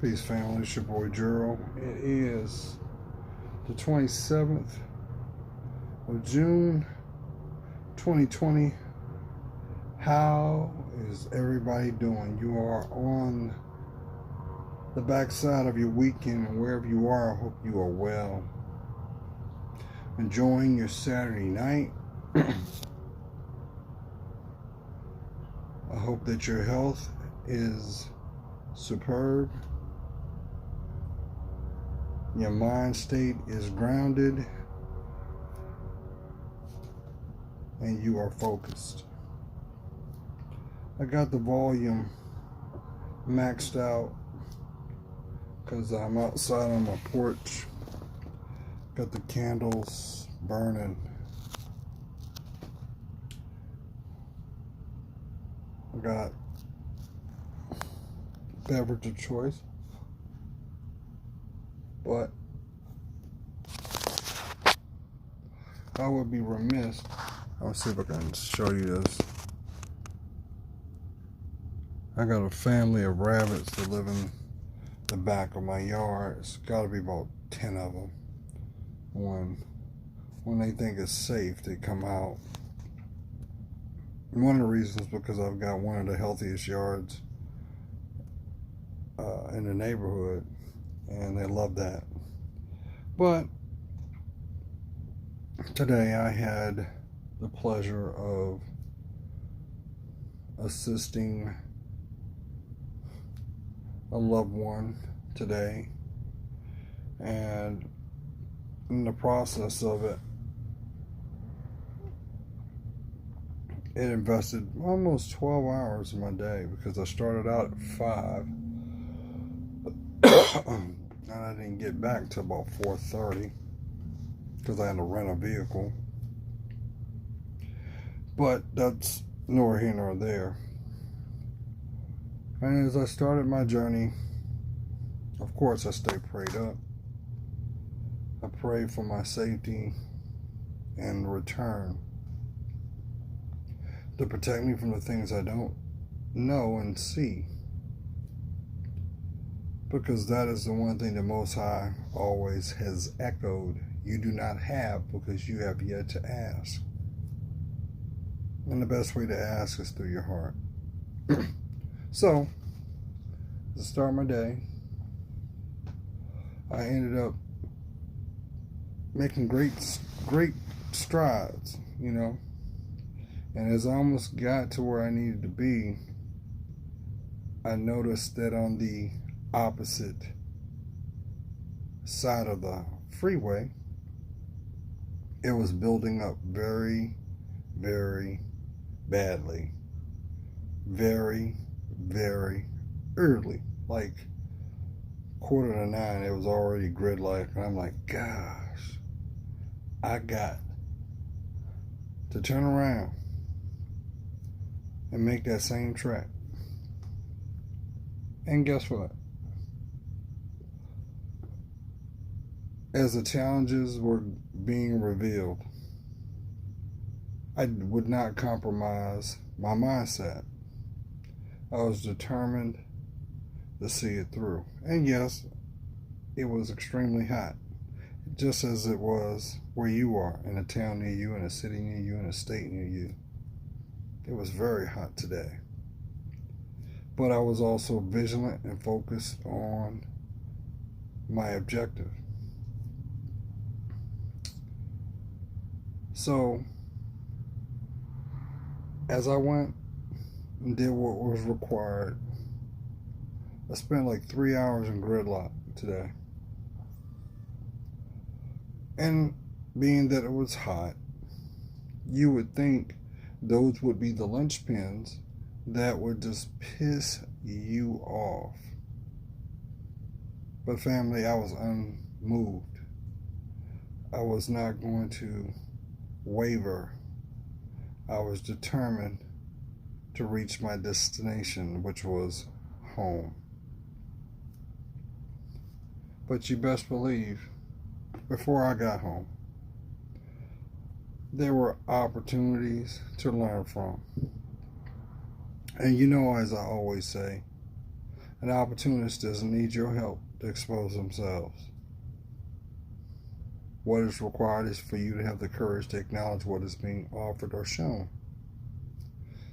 Peace, family. It's your boy Jero. It is the 27th of June, 2020. How is everybody doing? You are on the backside of your weekend, and wherever you are, I hope you are well. Enjoying your Saturday night. I hope that your health is superb. Your mind state is grounded and you are focused. I got the volume maxed out because I'm outside on my porch. Got the candles burning. I got beverage of choice. But I would be remiss. I'll see if I can show you this. I got a family of rabbits that live in the back of my yard. It's got to be about 10 of them. When they think it's safe, they come out. One of the reasons is because I've got one of the healthiest yards in the neighborhood, and they love that. But today I had the pleasure of assisting a loved one today, and in the process of it, it invested almost 12 hours of my day because I started out at 5 and I didn't get back till about 4:30 because I had to rent a vehicle. But that's nor here nor there. And as I started my journey, of course I stay prayed up. I pray for my safety and return to protect me from the things I don't know and see. Because that is the one thing the Most High always has echoed. You do not have because you have yet to ask. And the best way to ask is through your heart. So, to start my day, I ended up making great strides, And as I almost got to where I needed to be, I noticed that on the opposite side of the freeway, it was building up very, very badly. Very, very early. Like 8:45, it was already gridlock. And I'm like, gosh, I got to turn around and make that same track. And guess what? As the challenges were being revealed, I would not compromise my mindset. I was determined to see it through. And yes, it was extremely hot, just as it was where you are, in a town near you, in a city near you, in a state near you. It was very hot today. But I was also vigilant and focused on my objective. So, as I went and did what was required, I spent like 3 hours in gridlock today. And being that it was hot, you would think those would be the linchpins that would just piss you off. But family, I was unmoved. I was not going to waver. I was determined to reach my destination, which was home. But you best believe, before I got home, there were opportunities to learn from. And as I always say, An opportunist doesn't need your help to expose themselves. What is required is for you to have the courage to acknowledge what is being offered or shown.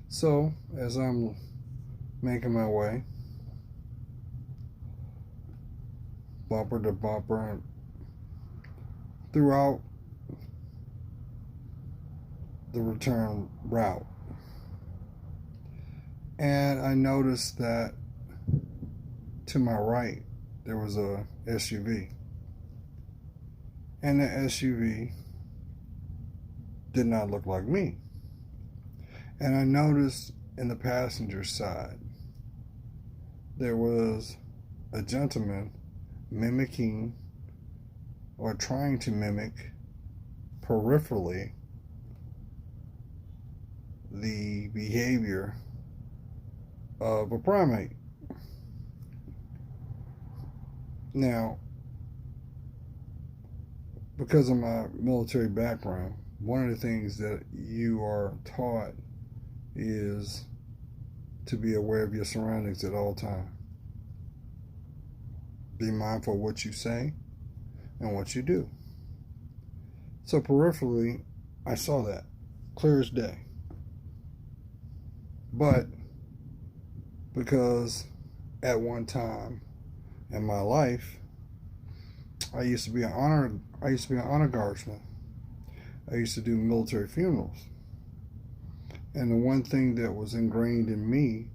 So, as I'm making my way, bumper to bumper, throughout the return route, and I noticed that to my right there was a SUV, and the SUV did not look like me. And I noticed in the passenger side there was a gentleman mimicking or trying to mimic peripherally the behavior of a primate. Now, because of my military background, one of the things that you are taught is to be aware of your surroundings at all times. Be mindful of what you say and what you do. So peripherally, I saw that clear as day. But because at one time in my life, I used to be an honor guardsman. I used to do military funerals. And the one thing that was ingrained in me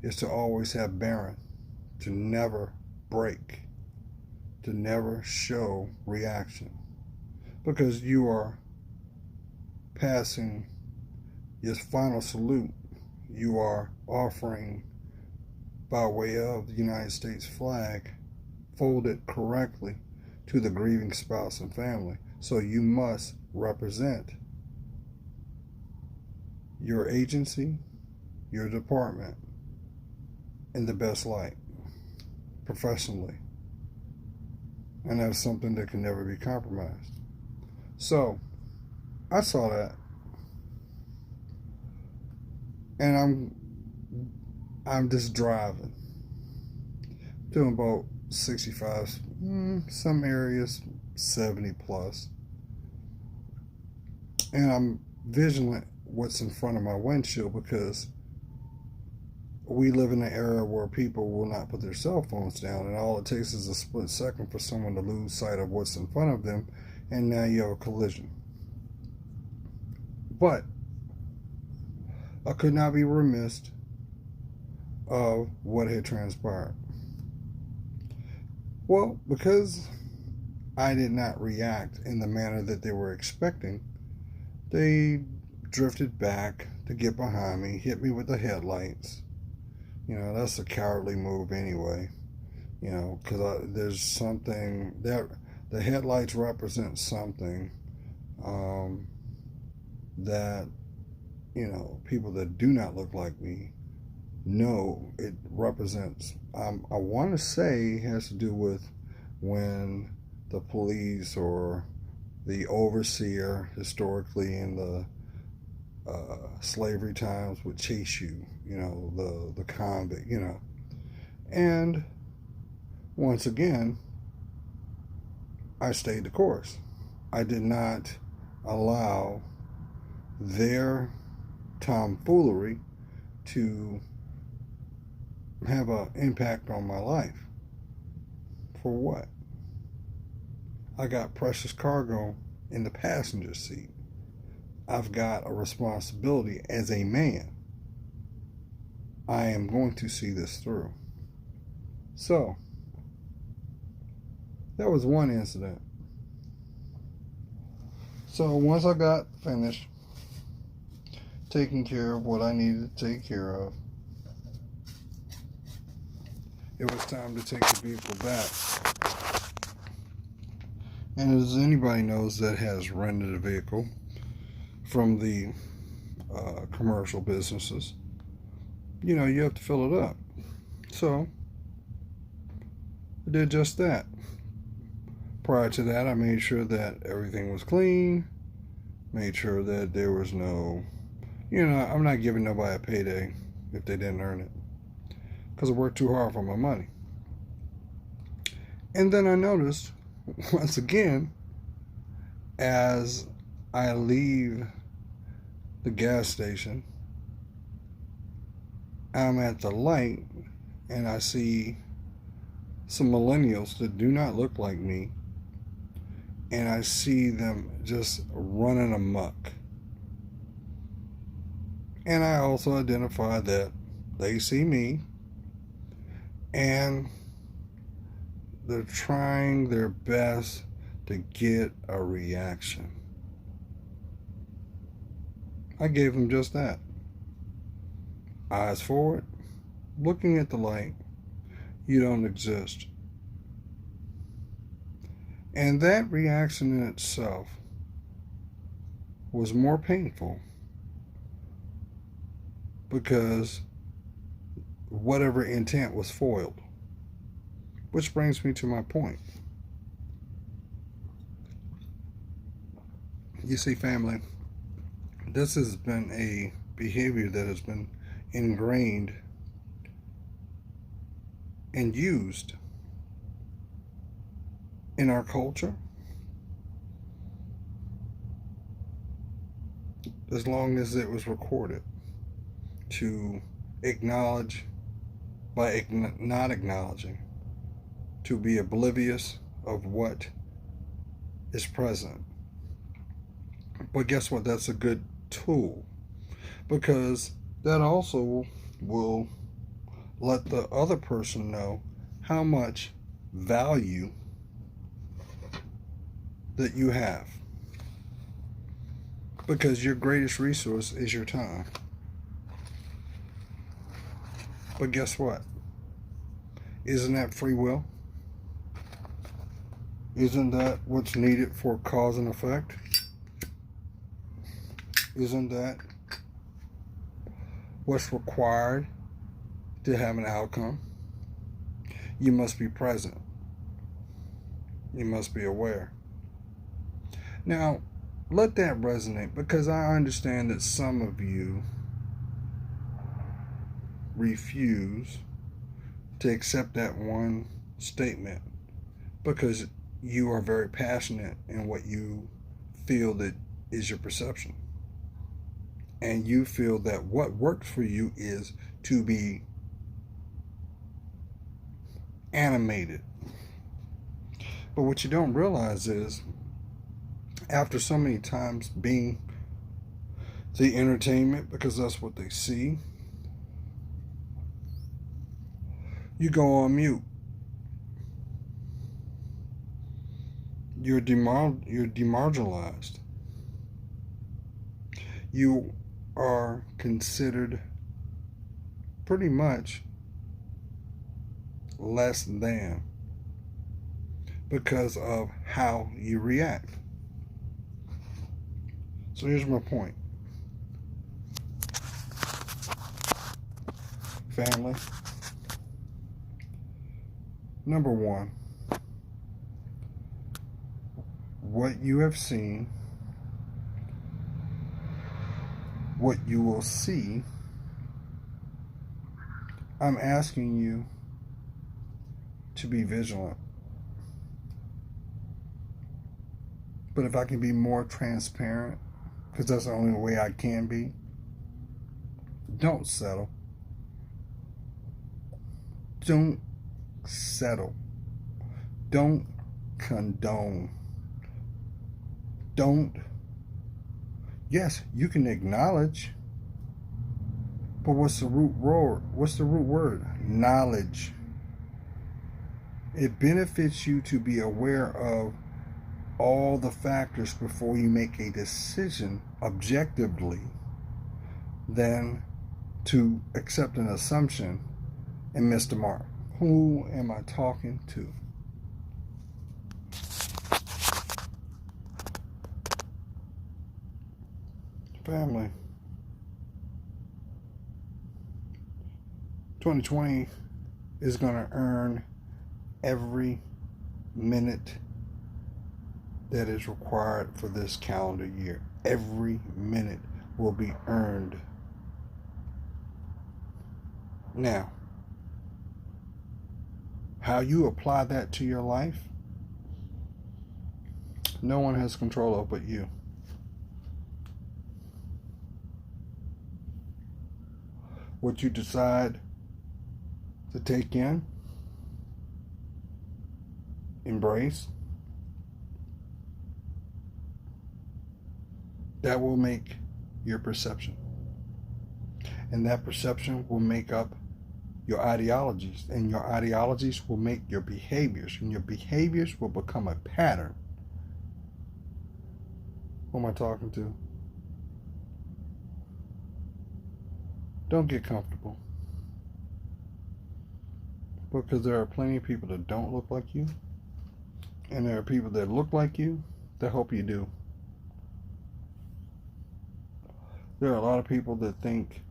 is to always have Baron, to never break, to never show reaction. Because you are passing your final salute, you are offering by way of the United States flag, folded correctly to the grieving spouse and family. So you must represent your agency, your department in the best light, professionally. And that's something that can never be compromised. So I saw that, and I'm just driving, doing about 65, some areas 70 plus, and I'm vigilant what's in front of my windshield, because we live in an era where people will not put their cell phones down, and all it takes is a split second for someone to lose sight of what's in front of them, and now you have a collision. But I could not be remiss of what had transpired. Well, because I did not react in the manner that they were expecting, they drifted back to get behind me, hit me with the headlights. You know, that's a cowardly move anyway. You know, because there's something that the headlights represent something that, you know, people that do not look like me know it represents. I want to say it has to do with when the police or the overseer historically in the slavery times would chase you, you know, the convict, you know. And once again, I stayed the course. I did not allow their tomfoolery to have an impact on my life. For what? I got precious cargo in the passenger seat. I've got a responsibility as a man. I am going to see this through. So, that was one incident. So once I got finished taking care of what I needed to take care of, it was time to take the vehicle back. And as anybody knows that has rented a vehicle from the commercial businesses, you know, you have to fill it up. So I did just that. Prior to that, I made sure that everything was clean, made sure that there was no, you know, I'm not giving nobody a payday if they didn't earn it. because I worked too hard for my money. And then I noticed, once again, as I leave the gas station, I'm at the light and I see some millennials that do not look like me, and I see them just running amok. And I also identify that they see me and they're trying their best to get a reaction. I gave them just that. Eyes forward, looking at the light. You don't exist. And that reaction in itself was more painful because whatever intent was foiled. Which brings me to my point. You see, family, this has been a behavior that has been ingrained and used in our culture as long as it was recorded, to acknowledge by not acknowledging, to be oblivious of what is present. But guess what? That's a good tool, because that also will let the other person know how much value that you have, because your greatest resource is your time. But guess what? Isn't that free will? Isn't that what's needed for cause and effect? Isn't that what's required to have an outcome? You must be present. You must be aware. Now, let that resonate, because I understand that some of you refuse to accept that one statement because you are very passionate in what you feel that is your perception. And you feel that what works for you is to be animated. But what you don't realize is, after so many times being the entertainment, because that's what they see, you go on mute. You're demarginalized. You are considered pretty much less than because of how you react. So here's my point. Family. Number one, what you have seen, what you will see, I'm asking you to be vigilant. But if I can be more transparent, because that's the only way I can be, don't settle. Don't settle. Don't condone. Don't. Yes, you can acknowledge, but what's the root word? What's the root word? Knowledge. It benefits you to be aware of all the factors before you make a decision objectively than to accept an assumption and miss the mark. Who am I talking to? Family. 2020 is going to earn every minute that is required for this calendar year. Every minute will be earned. Now, How you apply that to your life, no one has control of but you. What you decide to take in, embrace, that will make your perception. And that perception will make up your ideologies. And your ideologies will make your behaviors. And your behaviors will become a pattern. Who am I talking to? Don't get comfortable. Because there are plenty of people that don't look like you. And there are people that look like you that hope you do. There are a lot of people that think,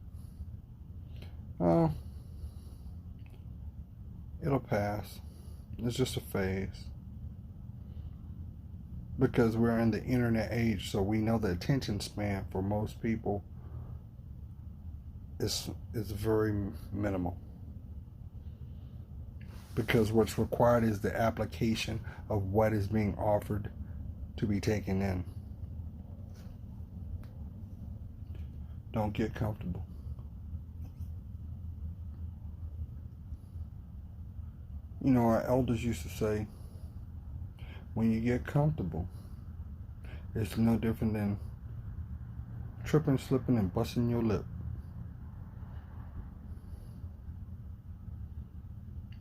oh, it'll pass. It's just a phase. Because we're in the internet age, so we know the attention span for most people is very minimal. Because what's required is the application of what is being offered to be taken in. Don't get comfortable. You know, our elders used to say, when you get comfortable, it's no different than tripping, slipping, and busting your lip.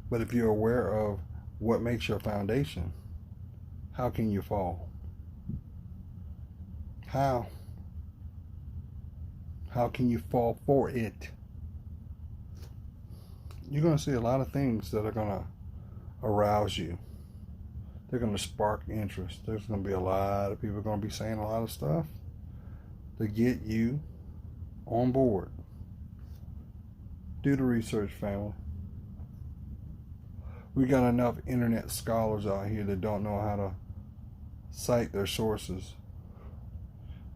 But if you're aware of what makes your foundation, how can you fall? How? How can you fall for it? You're going to see a lot of things that are going to arouse you. They're going to spark interest. There's going to be a lot of people going to be saying a lot of stuff to get you on board. Do the research, family. We got enough internet scholars out here that don't know how to cite their sources.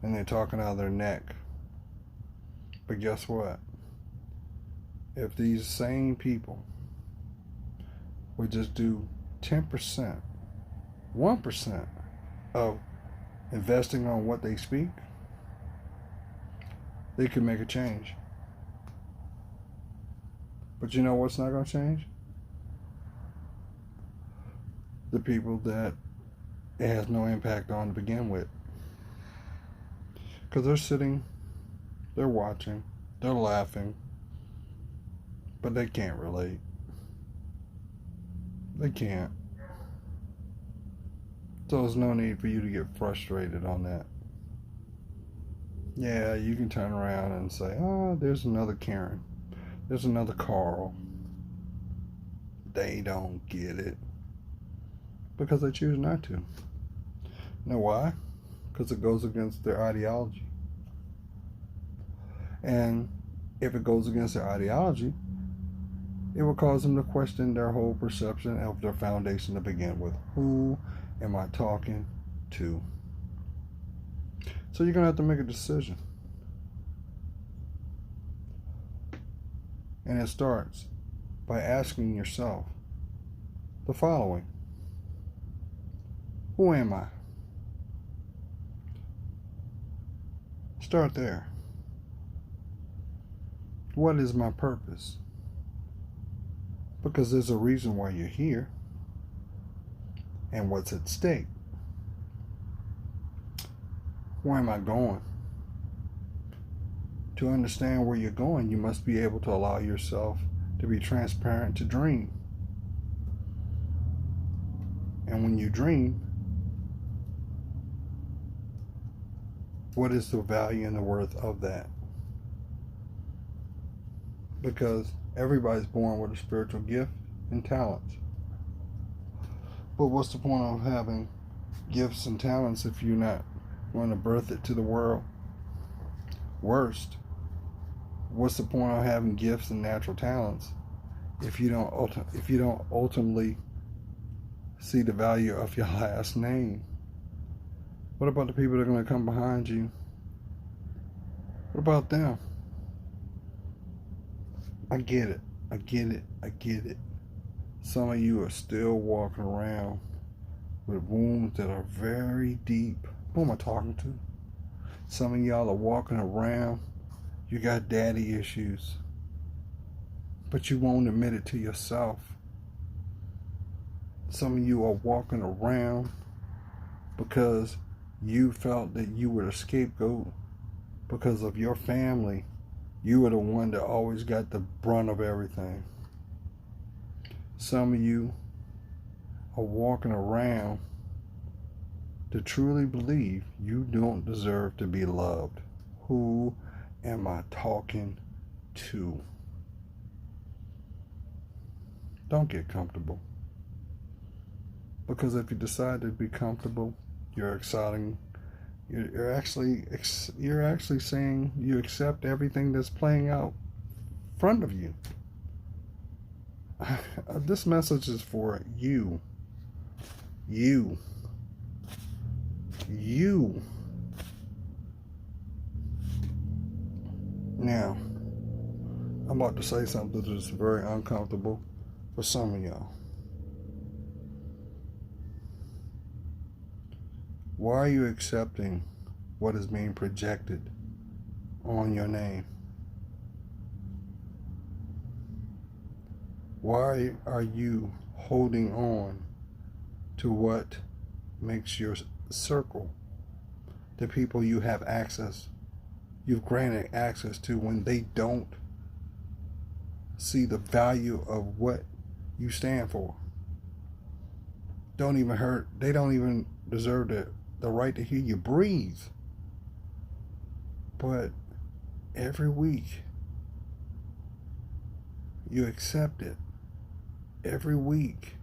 And they're talking out of their neck. But guess what? If these same people would just do 10%, 1% of investing on what they speak, they could make a change. But you know what's not going to change? The people that it has no impact on to begin with. Because they're sitting, they're watching, they're laughing, but they can't relate. They can't. So there's no need for you to get frustrated on that. Yeah, you can turn around and say, oh, there's another Karen. There's another Carl. They don't get it. Because they choose not to. You know why? Because it goes against their ideology. And if it goes against their ideology, it will cause them to question their whole perception of their foundation to begin with. Who am I talking to? So you're going to have to make a decision. And it starts by asking yourself the following. Who am I? Start there. What is my purpose? Because there's a reason why you're here. And what's at stake? Where am I going? To understand where you're going, you must be able to allow yourself to be transparent to dream. And when you dream, what is the value and the worth of that? Because everybody's born with a spiritual gift and talents. But what's the point of having gifts and talents if you're not going to birth it to the world? Worst, what's the point of having gifts and natural talents if you don't ultimately see the value of your last name? What about the people that are going to come behind you? What about them? I get it. Some of you are still walking around with wounds that are very deep. Who am I talking to? Some of y'all are walking around, you got daddy issues, but you won't admit it to yourself. Some of you are walking around because you felt that you were the scapegoat because of your family. You were the one that always got the brunt of everything. Some of you are walking around to truly believe you don't deserve to be loved. Who am I talking to? Don't get comfortable. Because if you decide to be comfortable, you're actually saying you accept everything that's playing out in front of you. This message is for you. You. Now, I'm about to say something that's very uncomfortable for some of y'all. Why are you accepting what is being projected on your name? Why are you holding on to what makes your circle, the people you've granted access to, when they don't see the value of what you stand for? They don't even deserve the right to hear you breathe. But every week you accept it. Every week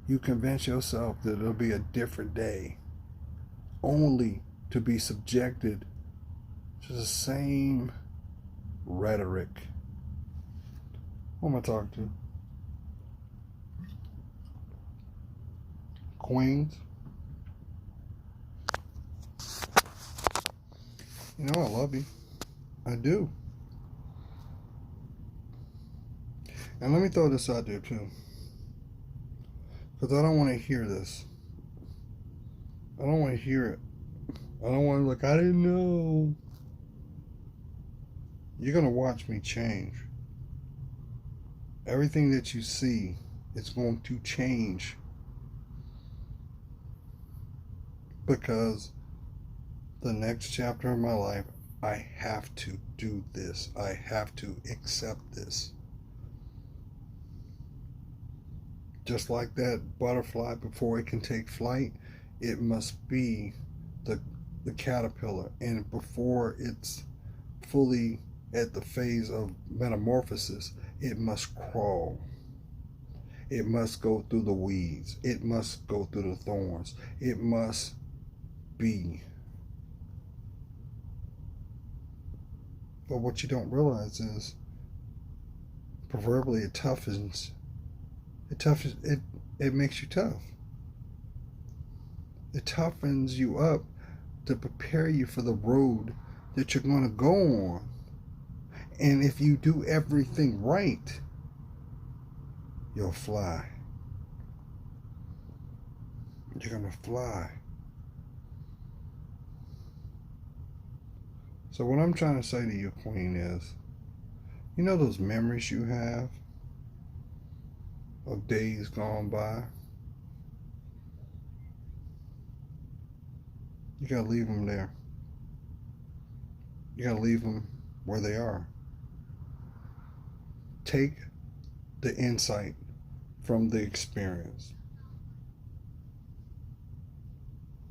you convince yourself that it'll be a different day, only to be subjected to the same rhetoric. Who am I talking to? Queens? You know I love you. I do. And let me throw this out there too, because I don't want to hear this. I don't want to hear it. I don't want to look, I didn't know. You're going to watch me change. Everything that you see is going to change. Because the next chapter of my life, I have to do this. I have to accept this. Just like that butterfly, before it can take flight, it must be the caterpillar. And before it's fully at the phase of metamorphosis, it must crawl. It must go through the weeds. It must go through the thorns. It must be. But what you don't realize is, proverbially, it toughens. It makes you tough. It toughens you up to prepare you for the road that you're going to go on. And if you do everything right, you'll fly. You're going to fly. So what I'm trying to say to you, Queen, is, you know those memories you have of days gone by? You gotta leave them there. You gotta leave them where they are. Take the insight from the experience.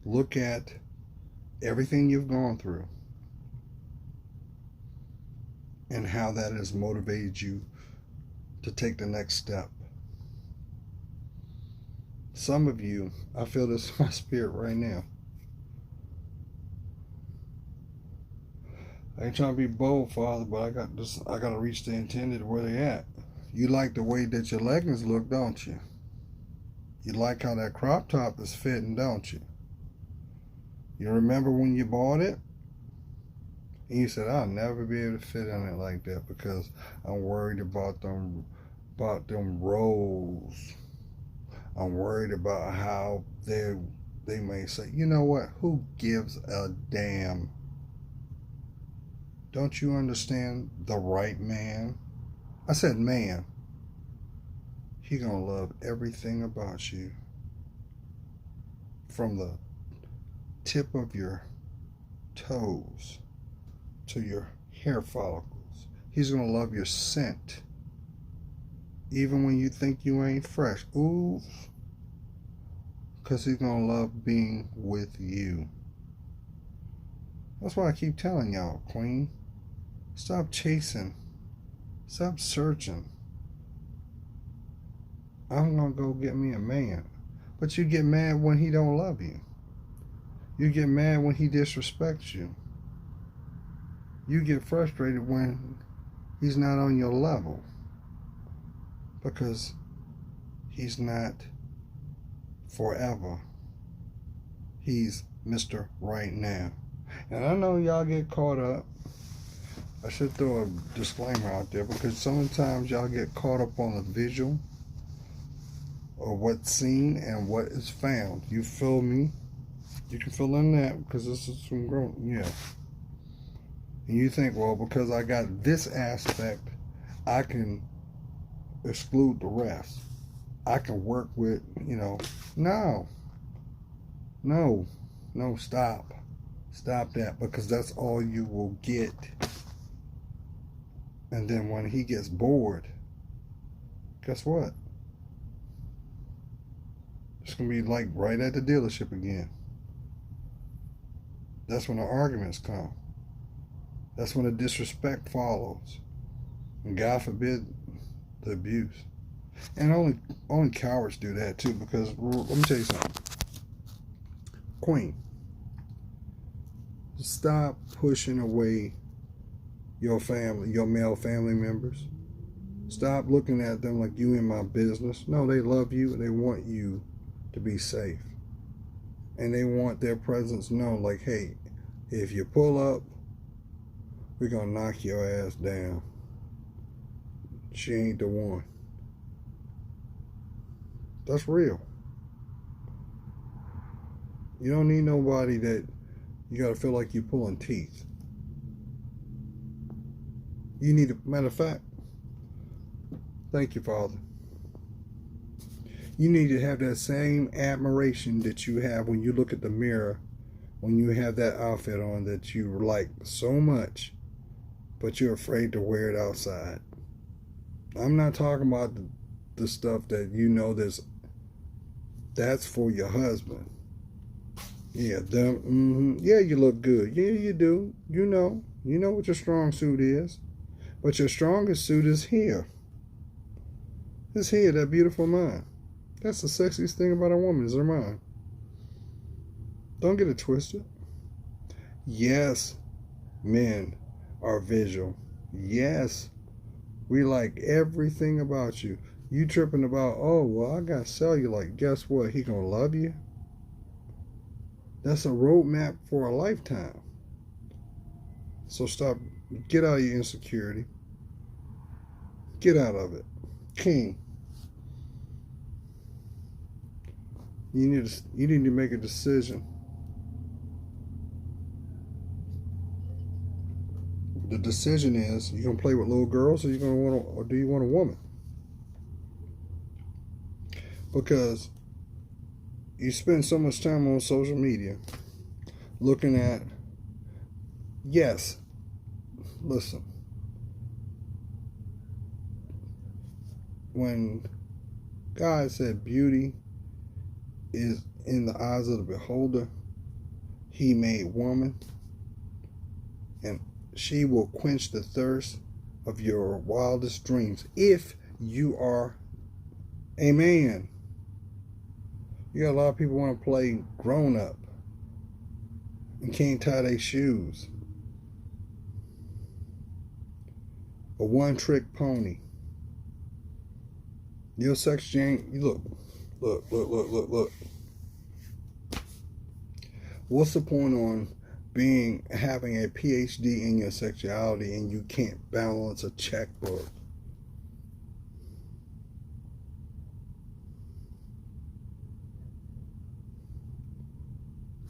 Look at everything you've gone through and how that has motivated you to take the next step. Some of you, I feel this in my spirit right now. I ain't trying to be bold, Father, but I got to reach the intended where they at. You like the way that your leggings look, don't you? You like how that crop top is fitting, don't you? You remember when you bought it? And you said, I'll never be able to fit in it like that because I'm worried about them about them roles. I'm worried about how they may say, you know what, who gives a damn? Don't you understand the right man? I said man. He gonna love everything about you. From the tip of your toes to your hair follicles. He's gonna love your scent. Even when you think you ain't fresh. Ooh. Because he's gonna love being with you. That's why I keep telling y'all, Queen. Stop chasing. Stop searching. I'm gonna go get me a man. But you get mad when he don't love you. You get mad when he disrespects you. You get frustrated when he's not on your level. Because he's not forever. He's Mr. Right Now. And I know y'all get caught up. I should throw a disclaimer out there because sometimes y'all get caught up on the visual or what's seen and what is found. You feel me? You can fill in that because this is some growth. Yeah. And you think, well, because I got this aspect, I can exclude the rest. I can work with, no, stop. Stop that because that's all you will get. And then when he gets bored, guess what? It's going to be like right at the dealership again. That's when the arguments come. That's when the disrespect follows. And God forbid the abuse. And only cowards do that too, because let me tell you something. Queen, stop pushing away your family, your male family members. Stop looking at them like you in my business. No, they love you. They want you to be safe. And they want their presence known like, hey, if you pull up, we're going to knock your ass down. She ain't the one. That's real. You don't need nobody that you got to feel like you're pulling teeth. You need a matter of fact. Thank you, Father. You need to have that same admiration that you have when you look at the mirror, when you have that outfit on that you like so much, but you're afraid to wear it outside. I'm not talking about the stuff that that's for your husband. Yeah, yeah, you look good. Yeah, you do. You know what your strong suit is. But your strongest suit is here. It's here, that beautiful mind. That's the sexiest thing about a woman, is her mind. Don't get it twisted. Yes, men are visual. Yes, we like everything about you. You tripping about, oh, well, I got cellulite. Guess what? He gonna love you. That's a roadmap for a lifetime. So stop. Get out of your insecurity. Get out of it. King. You need to make a decision. The decision is, you gonna play with little girls or do you want a woman? Because you spend so much time on social media looking at, yes, listen, when God said beauty is in the eyes of the beholder, he made woman, and she will quench the thirst of your wildest dreams if you are a man. You got a lot of people want to play grown up and can't tie their shoes. A one-trick pony. Your sex ain't. Look. What's the point on having a PhD in your sexuality and you can't balance a checkbook?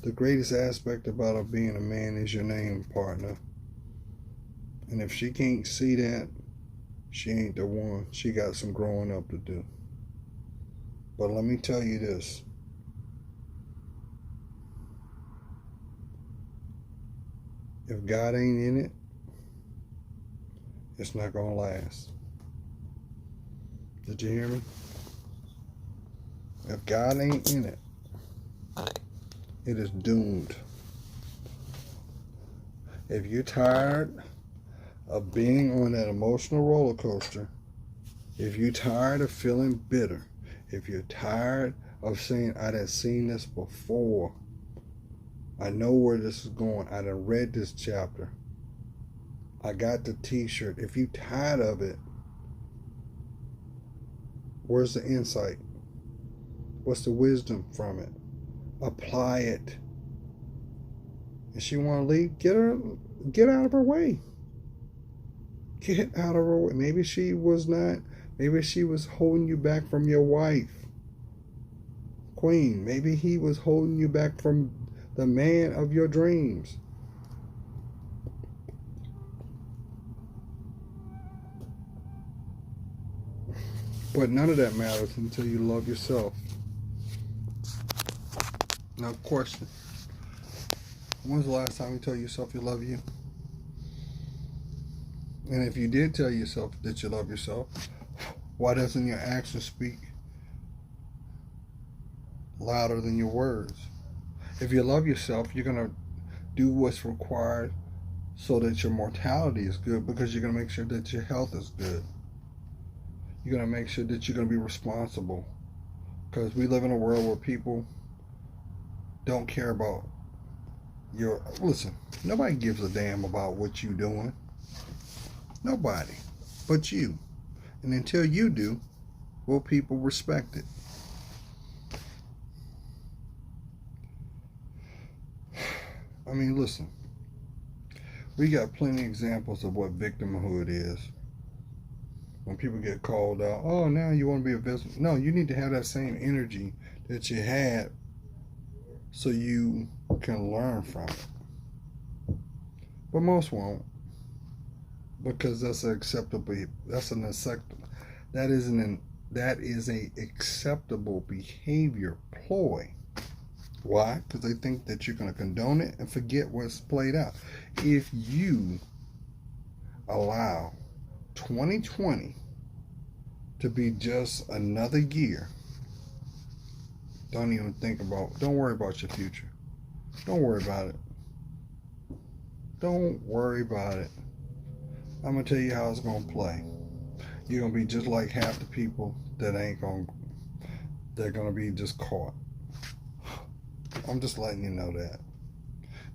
The greatest aspect about being a man is your name, partner. And if she can't see that, she ain't the one. She got some growing up to do. But let me tell you this. If God ain't in it, it's not going to last. Did you hear me? If God ain't in it, it is doomed. If you're tired of being on that emotional roller coaster, if you're tired of feeling bitter, if you're tired of saying, I done seen this before, I know where this is going, I done read this chapter, I got the t-shirt. If you're tired of it, where's the insight? What's the wisdom from it? Apply it. If she want to leave, get out of her way. Get out of her way. Maybe she was holding you back from your wife, Queen. Maybe he was holding you back from the man of your dreams. But none of that matters until you love yourself. Now, question. When's the last time you told yourself you love you? And if you did tell yourself that you love yourself, why doesn't your actions speak louder than your words? If you love yourself, you're going to do what's required so that your mortality is good, because you're going to make sure that your health is good. You're going to make sure that you're going to be responsible, because we live in a world where people don't care about listen, nobody gives a damn about what you're doing. Nobody but you. And until you do, will people respect it? I mean, listen, we got plenty of examples of what victimhood is. When people get called out, oh, now you want to be a victim. No, you need to have that same energy that you had so you can learn from it. But most won't, because that is a acceptable behavior ploy. Why? Because they think that you're going to condone it and forget what's played out. If you allow 2020 to be just another year, don't worry about your future. Don't worry about it. Don't worry about it. I'm going to tell you how it's going to play. You're going to be just like half the people they're going to be just caught. I'm just letting you know that.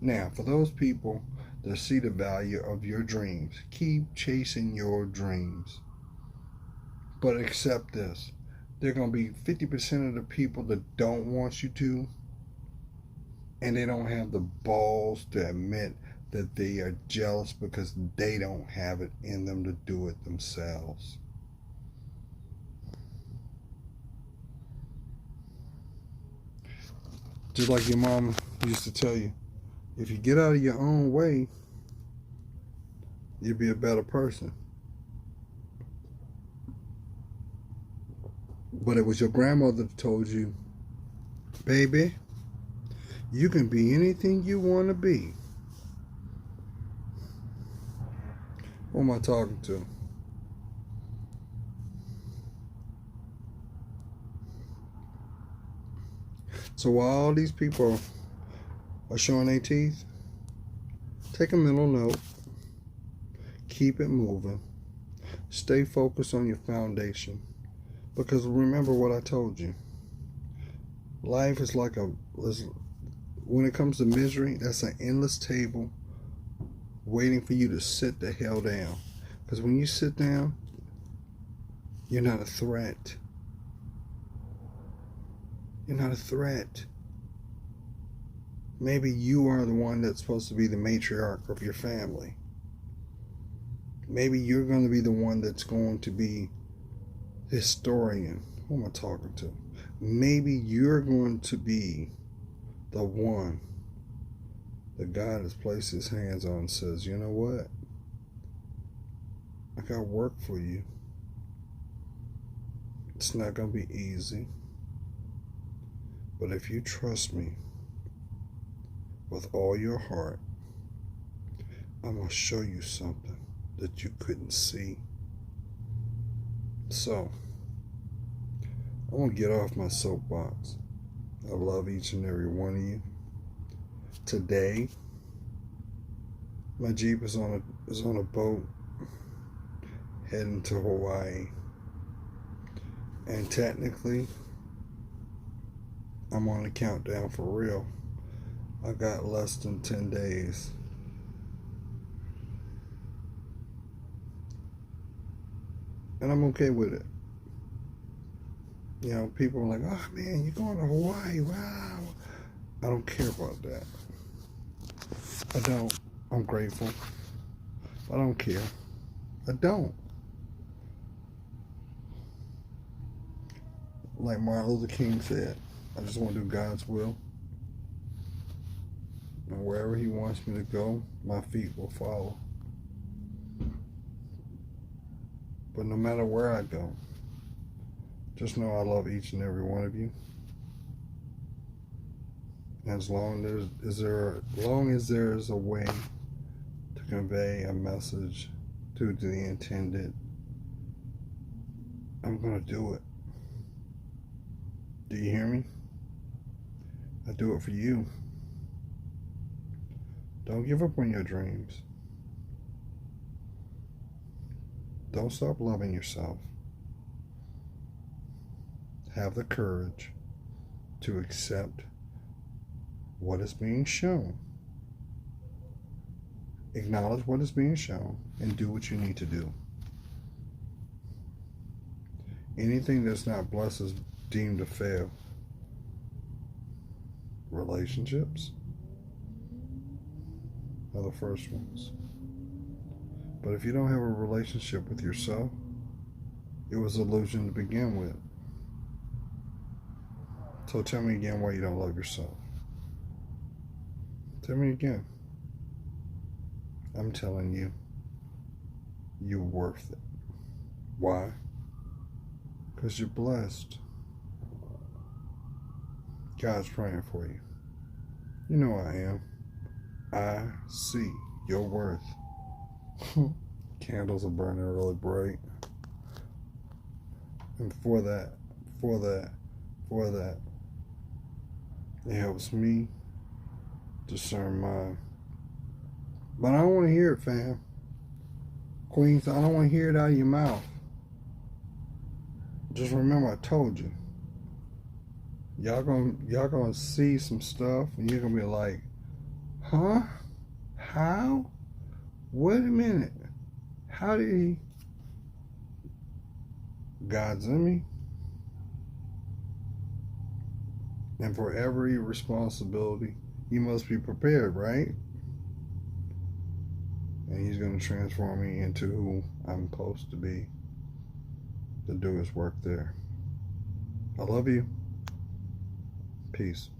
Now, for those people that see the value of your dreams, keep chasing your dreams. But accept this. There are going to be 50% of the people that don't want you to, and they don't have the balls to admit that they are jealous because they don't have it in them to do it themselves. Just like your mom used to tell you, if you get out of your own way, you'll be a better person. But it was your grandmother that told you, baby, you can be anything you want to be. Who am I talking to? So while all these people are showing their teeth, take a mental note. Keep it moving. Stay focused on your foundation. Because remember what I told you. Life is like when it comes to misery, that's an endless table waiting for you to sit the hell down. Because when you sit down, you're not a threat. You're not a threat. Maybe you are the one that's supposed to be the matriarch of your family. Maybe you're going to be the one that's going to be historian. Who am I talking to? Maybe you're going to be the one that God has placed his hands on and says, you know what? I got work for you. It's not going to be easy. But if you trust me with all your heart, I'm going to show you something that you couldn't see. So, I want to get off my soapbox. I love each and every one of you. Today, my Jeep is on a boat heading to Hawaii. And technically, I'm on the countdown for real. I got less than 10 days. And I'm okay with it. You know, people are like, oh man, you're going to Hawaii, wow. I don't care about that. I don't. I'm grateful. I don't care. I don't. Like Martin Luther King said, I just want to do God's will. And wherever he wants me to go, my feet will follow. But no matter where I go, just know I love each and every one of you. As long as there is a way to convey a message to the intended, I'm going to do it. Do you hear me? I do it for you. Don't give up on your dreams. Don't stop loving yourself. Have the courage to accept what is being shown. Acknowledge what is being shown and do what you need to do. Anything that's not blessed is deemed to fail. Relationships are the first ones. But if you don't have a relationship with yourself, it was an illusion to begin with. So tell me again why you don't love yourself. Tell me again. I'm telling you, you're worth it. Why? Because you're blessed. God's praying for you. You know I am. I see your worth. Candles are burning really bright. And for that, it helps me discern mine. But I don't want to hear it, fam. Queens, I don't want to hear it out of your mouth. Just remember I told you. Y'all gonna see some stuff and you're gonna be like, huh? How? Wait a minute. How did he? God's in me. And for every responsibility, you must be prepared, right? And he's going to transform me into who I'm supposed to be to do his work there. I love you. Peace.